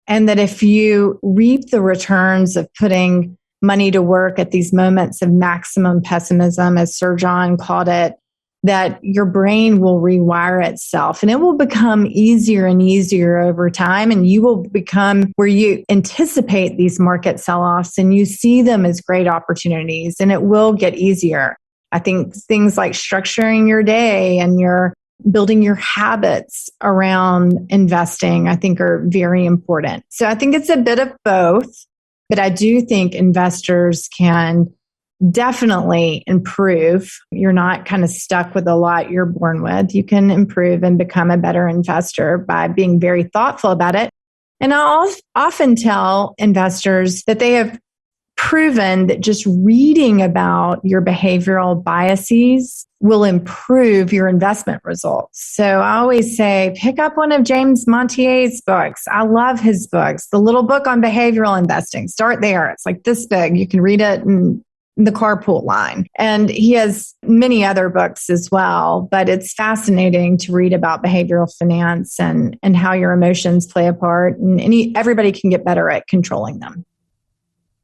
And that if you reap the returns of putting money to work at these moments of maximum pessimism, as Sir John called it, that your brain will rewire itself and it will become easier and easier over time. And you will become where you anticipate these market sell-offs and you see them as great opportunities, and it will get easier. I think things like structuring your day and building your habits around investing, I think are very important. So I think it's a bit of both, but I do think investors can definitely improve. You're not kind of stuck with a lot you're born with. You can improve and become a better investor by being very thoughtful about it. And I'll often tell investors that they have proven that just reading about your behavioral biases will improve your investment results. So I always say, pick up one of James Montier's books. I love his books. The little book on behavioral investing. Start there. It's like this big. You can read it in the carpool line. And he has many other books as well, but it's fascinating to read about behavioral finance and how your emotions play a part. And everybody can get better at controlling them.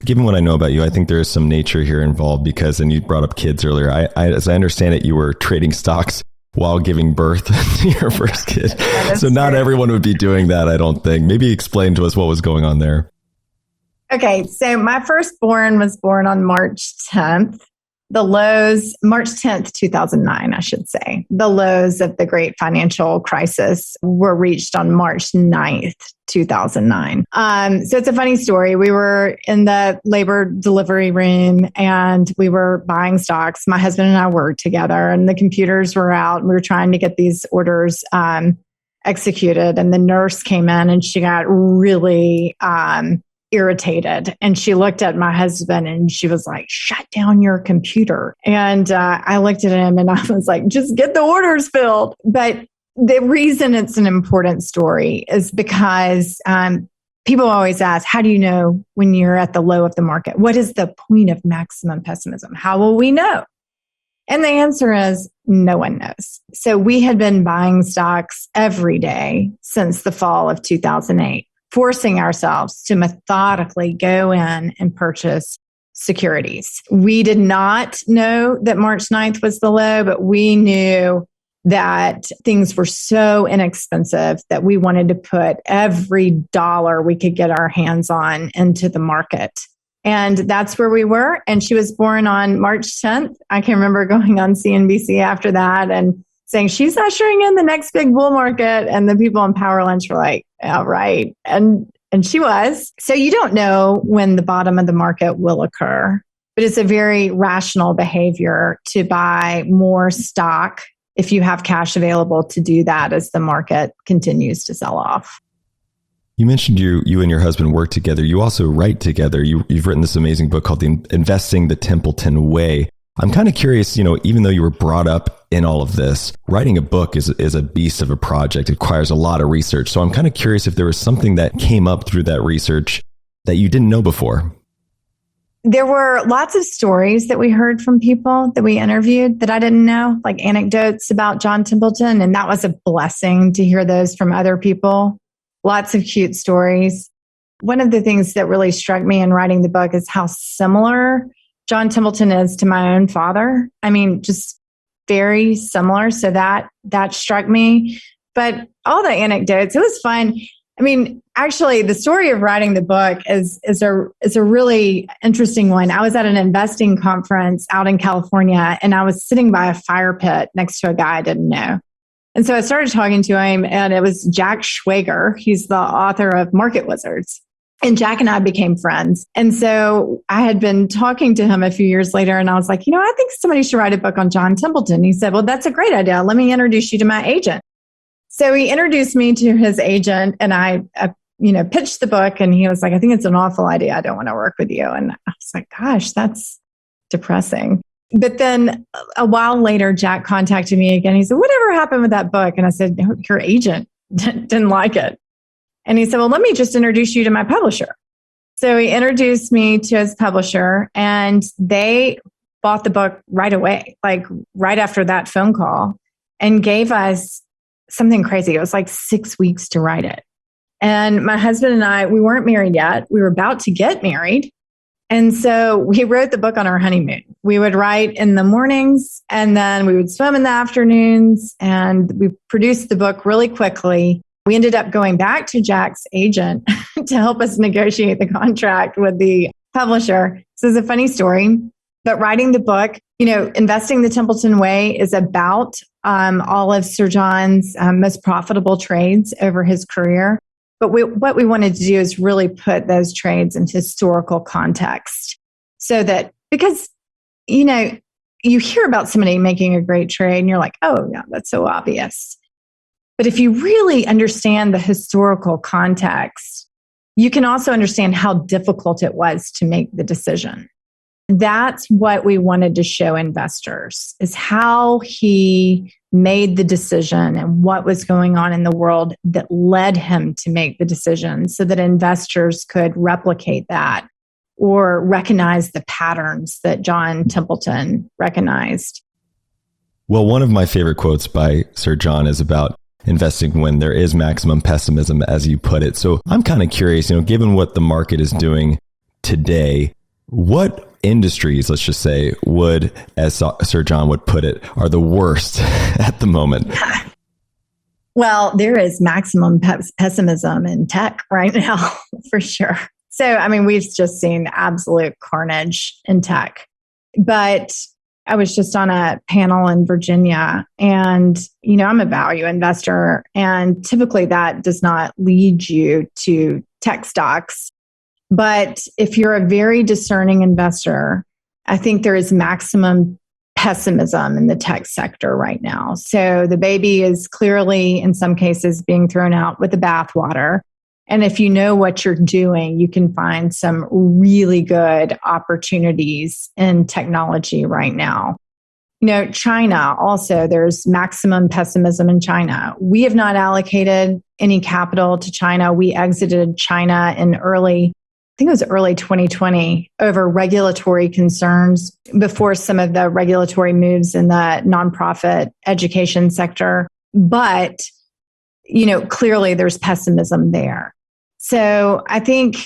Given what I know about you, I think there is some nature here involved because, and you brought up kids earlier, as I understand it, you were trading stocks while giving birth to your first kid. So not everyone would be doing that, I don't think. Maybe explain to us what was going on there. Okay, so my firstborn was born on March 10th. March 10th, 2009, I should say. The lows of the great financial crisis were reached on March 9th, 2009. So it's a funny story. We were in the labor delivery room and we were buying stocks. My husband and I worked together and the computers were out. We were trying to get these orders executed. And the nurse came in and she got really irritated. And she looked at my husband and she was like, shut down your computer. And I looked at him and I was like, just get the orders filled. But the reason it's an important story is because people always ask, how do you know when you're at the low of the market? What is the point of maximum pessimism? How will we know? And the answer is no one knows. So we had been buying stocks every day since the fall of 2008. Forcing ourselves to methodically go in and purchase securities. We did not know that March 9th was the low, but we knew that things were so inexpensive that we wanted to put every dollar we could get our hands on into the market. And that's where we were. And she was born on March 10th. I can remember going on CNBC after that and saying, she's ushering in the next big bull market. And the people on Power Lunch were like, yeah, right. And she was. So you don't know when the bottom of the market will occur, but it's a very rational behavior to buy more stock if you have cash available to do that as the market continues to sell off. You mentioned you and your husband work together. You also write together. You've written this amazing book called Investing the Templeton Way. I'm kind of curious, even though you were brought up in all of this, writing a book is a beast of a project. It requires a lot of research. So I'm kind of curious if there was something that came up through that research that you didn't know before. There were lots of stories that we heard from people that we interviewed that I didn't know, like anecdotes about John Templeton. And that was a blessing to hear those from other people. Lots of cute stories. One of the things that really struck me in writing the book is how similar John Templeton is to my own father. I mean, just very similar. So that struck me. But all the anecdotes, it was fun. I mean, actually, the story of writing the book is a really interesting one. I was at an investing conference out in California, and I was sitting by a fire pit next to a guy I didn't know. And so I started talking to him, and it was Jack Schwager. He's the author of Market Wizards. And Jack and I became friends. And so I had been talking to him a few years later, and I was like, I think somebody should write a book on John Templeton. He said, well, that's a great idea. Let me introduce you to my agent. So he introduced me to his agent, and I pitched the book, and he was like, I think it's an awful idea. I don't want to work with you. And I was like, gosh, that's depressing. But then a while later, Jack contacted me again. He said, whatever happened with that book? And I said, your agent didn't like it. And he said, well, let me just introduce you to my publisher. So he introduced me to his publisher, and they bought the book right away, like right after that phone call, and gave us something crazy. It was like 6 weeks to write it. And my husband and I, we weren't married yet. We were about to get married. And so we wrote the book on our honeymoon. We would write in the mornings, and then we would swim in the afternoons, and we produced the book really quickly. We ended up going back to Jack's agent to help us negotiate the contract with the publisher. So it's a funny story, but writing the book, Investing the Templeton Way is about all of Sir John's most profitable trades over his career. But what we wanted to do is really put those trades into historical context so that, because, you hear about somebody making a great trade and you're like, oh, yeah, that's so obvious. But if you really understand the historical context, you can also understand how difficult it was to make the decision. That's what we wanted to show investors, is how he made the decision and what was going on in the world that led him to make the decision, so that investors could replicate that or recognize the patterns that John Templeton recognized. Well, one of my favorite quotes by Sir John is about investing when there is maximum pessimism, as you put it. So I'm kind of curious, given what the market is doing today, what industries, let's just say, would, as Sir John would put it, are the worst at the moment? Well, there is maximum pessimism in tech right now, for sure. So, we've just seen absolute carnage in tech. But I was just on a panel in Virginia, and, I'm a value investor, and typically that does not lead you to tech stocks. But if you're a very discerning investor, I think there is maximum pessimism in the tech sector right now. So the baby is clearly, in some cases, being thrown out with the bathwater. And if you know what you're doing, you can find some really good opportunities in technology right now. China also, there's maximum pessimism in China. We have not allocated any capital to China. We exited China in early 2020 over regulatory concerns before some of the regulatory moves in the nonprofit education sector. But, clearly there's pessimism there. So I think,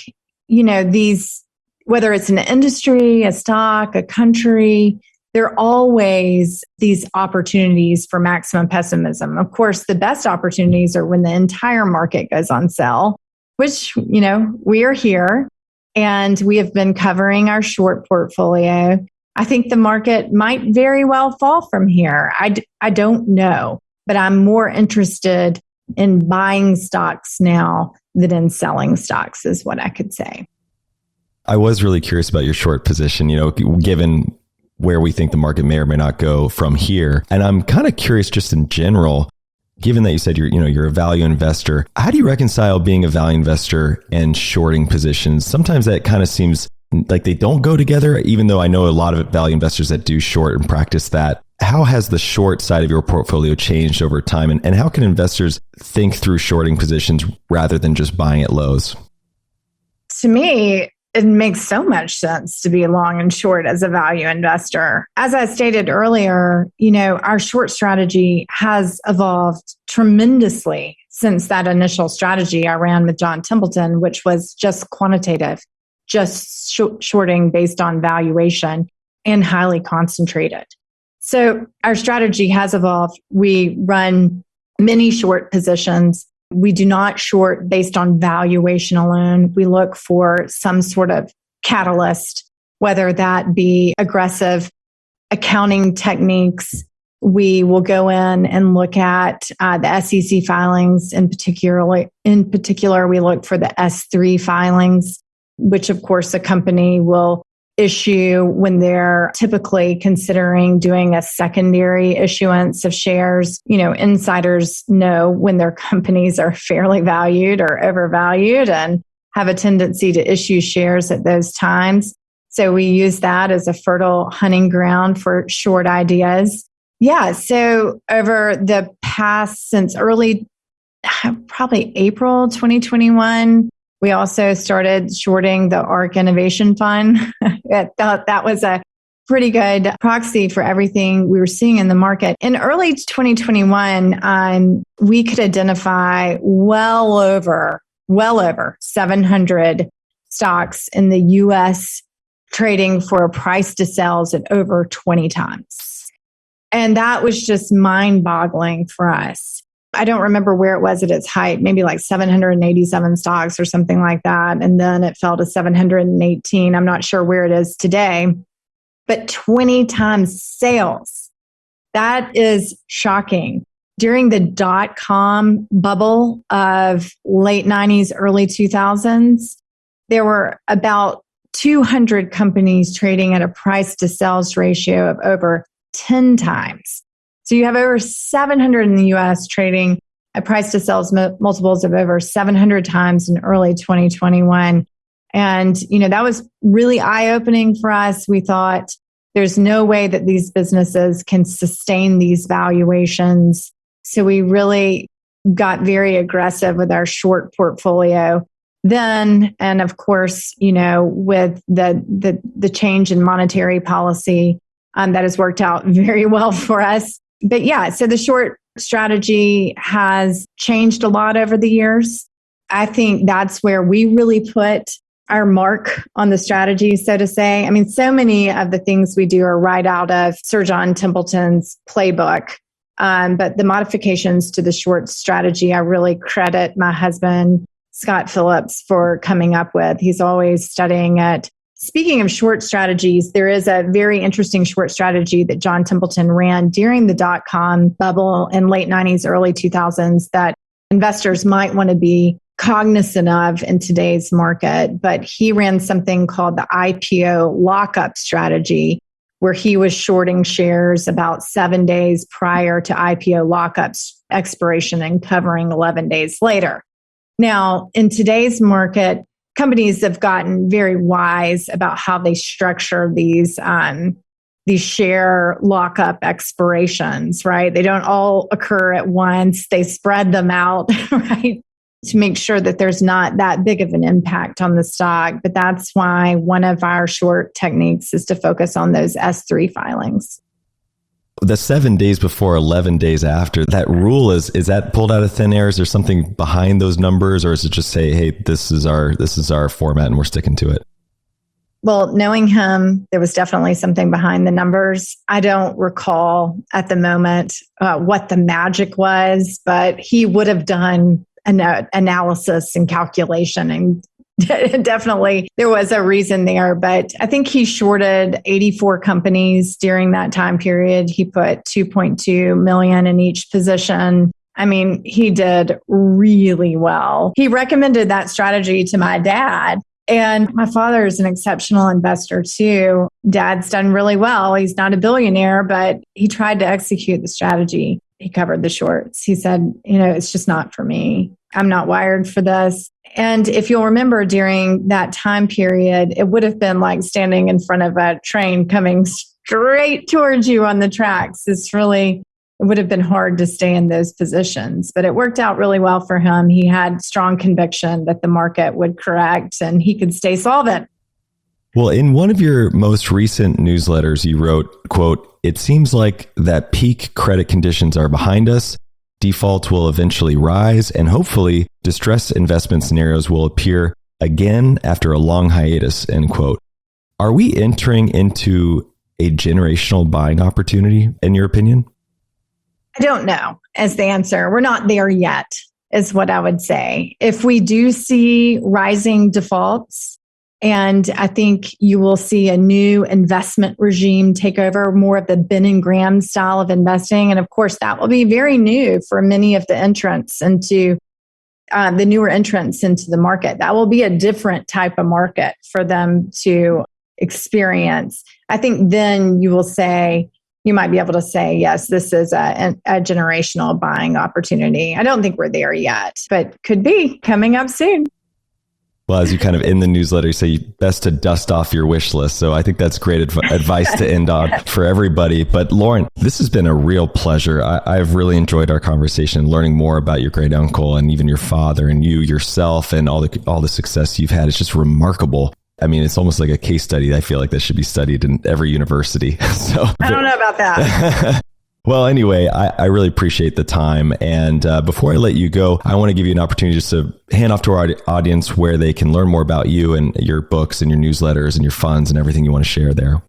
whether it's an industry, a stock, a country, there are always these opportunities for maximum pessimism. Of course, the best opportunities are when the entire market goes on sale, which, we are here and we have been covering our short portfolio. I think the market might very well fall from here. I don't know, but I'm more interested in buying stocks now than in selling stocks is what I could say. I was really curious about your short position, given where we think the market may or may not go from here. And I'm kind of curious just in general, given that you said you're a value investor, how do you reconcile being a value investor and shorting positions? Sometimes that kind of seems like they don't go together, even though I know a lot of value investors that do short and practice that. How has the short side of your portfolio changed over time? And how can investors think through shorting positions rather than just buying at lows? To me, it makes so much sense to be long and short as a value investor. As I stated earlier, our short strategy has evolved tremendously since that initial strategy I ran with John Templeton, which was just quantitative, just shorting based on valuation and highly concentrated. So our strategy has evolved. We run many short positions. We do not short based on valuation alone. We look for some sort of catalyst, whether that be aggressive accounting techniques. We will go in and look at the SEC filings. In particular, we look for the S3 filings, which of course a company will issue when they're typically considering doing a secondary issuance of shares. Insiders know when their companies are fairly valued or overvalued and have a tendency to issue shares at those times. So we use that as a fertile hunting ground for short ideas. Yeah. So over the past, since probably April 2021, we also started shorting the ARK Innovation Fund. I thought that was a pretty good proxy for everything we were seeing in the market. In early 2021, we could identify well over 700 stocks in the U.S. trading for a price to sales at over 20 times. And that was just mind-boggling for us. I don't remember where it was at its height, maybe like 787 stocks or something like that. And then it fell to 718. I'm not sure where it is today, but 20 times sales. That is shocking. During the dot-com bubble of late 90s, early 2000s, there were about 200 companies trading at a price to sales ratio of over 10 times. So you have over 700 in the US trading at price to sales multiples of over 700 times in early 2021. And, that was really eye-opening for us. We thought there's no way that these businesses can sustain these valuations. So we really got very aggressive with our short portfolio then. And of course, with the change in monetary policy, that has worked out very well for us. But yeah, so the short strategy has changed a lot over the years. I think that's where we really put our mark on the strategy, so to say. I mean, so many of the things we do are right out of Sir John Templeton's playbook. But the modifications to the short strategy, I really credit my husband, Scott Phillips, for coming up with. He's always studying it. Speaking of short strategies, there is a very interesting short strategy that John Templeton ran during the dot-com bubble in late 90s, early 2000s that investors might want to be cognizant of in today's market. But he ran something called the IPO lockup strategy, where he was shorting shares about 7 days prior to IPO lockup expiration and covering 11 days later. Now, in today's market, companies have gotten very wise about how they structure these share lockup expirations, right? They don't all occur at once. They spread them out, right? To make sure that there's not that big of an impact on the stock. But that's why one of our short techniques is to focus on those S3 filings. The 7 days before, 11 days after, that rule is that pulled out of thin air? Is there something behind those numbers, or is it just say, hey, this is our format and we're sticking to it? Well, knowing him, there was definitely something behind the numbers. I don't recall at the moment what the magic was, but he would have done an analysis and calculation, and definitely there was a reason there. But I think he shorted 84 companies during that time period. He put 2.2 million in each position. I mean, he did really well. He recommended that strategy to my dad. And my father is an exceptional investor too. Dad's done really well. He's not a billionaire, but he tried to execute the strategy. He covered the shorts. He said, it's just not for me. I'm not wired for this. And if you'll remember, during that time period, it would have been like standing in front of a train coming straight towards you on the tracks. It would have been hard to stay in those positions, but it worked out really well for him. He had strong conviction that the market would correct and he could stay solvent. Well, in one of your most recent newsletters, you wrote, quote, "It seems like that peak credit conditions are behind us. Defaults will eventually rise, and hopefully distressed investment scenarios will appear again after a long hiatus," end quote. Are we entering into a generational buying opportunity, in your opinion? I don't know is the answer. We're not there yet, is what I would say. If we do see rising defaults, and I think you will see a new investment regime take over, more of the Ben and Graham style of investing. And of course, that will be very new for many of the entrants into the newer entrants into the market. That will be a different type of market for them to experience. I think then you might be able to say, yes, this is a generational buying opportunity. I don't think we're there yet, but could be coming up soon. Well, as you kind of in the newsletter, you say best to dust off your wish list. So I think that's great advice to end on for everybody. But Lauren, this has been a real pleasure. I've really enjoyed our conversation, learning more about your great uncle and even your father and you yourself and all the success you've had. It's just remarkable. I mean, it's almost like a case study. I feel like that should be studied in every university. So I don't know about that. Well, anyway, I really appreciate the time. And before I let you go, I want to give you an opportunity just to hand off to our audience where they can learn more about you and your books and your newsletters and your funds and everything you want to share there.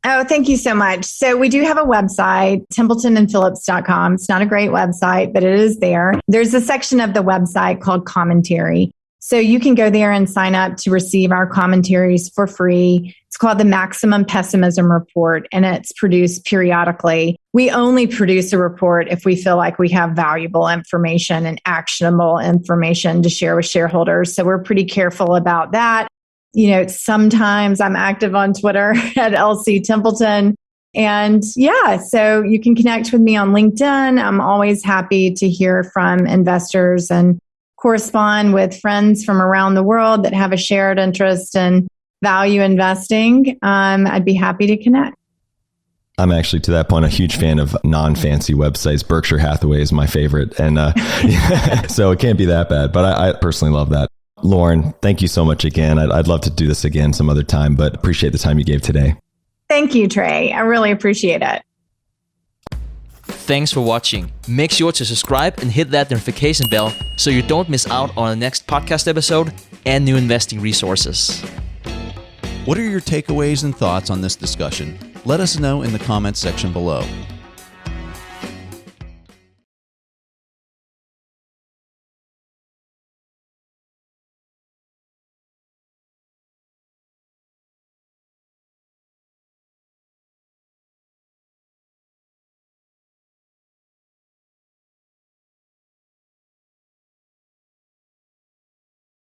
Oh, thank you so much. So we do have a website, templetonandphillips.com. It's not a great website, but it is there. There's a section of the website called commentary. So you can go there and sign up to receive our commentaries for free. It's called the Maximum Pessimism Report, and it's produced periodically. We only produce a report if we feel like we have valuable information and actionable information to share with shareholders. So we're pretty careful about that. Sometimes I'm active on Twitter at LC Templeton. And so you can connect with me on LinkedIn. I'm always happy to hear from investors and correspond with friends from around the world that have a shared interest in value investing. I'd be happy to connect. I'm actually, to that point, a huge fan of non-fancy websites. Berkshire Hathaway is my favorite. And so it can't be that bad. But I personally love that. Lauren, thank you so much again. I'd love to do this again some other time, but appreciate the time you gave today. Thank you, Trey. I really appreciate it. Thanks for watching. Make sure to subscribe and hit that notification bell so you don't miss out on the next podcast episode and new investing resources. What are your takeaways and thoughts on this discussion? Let us know in the comments section below.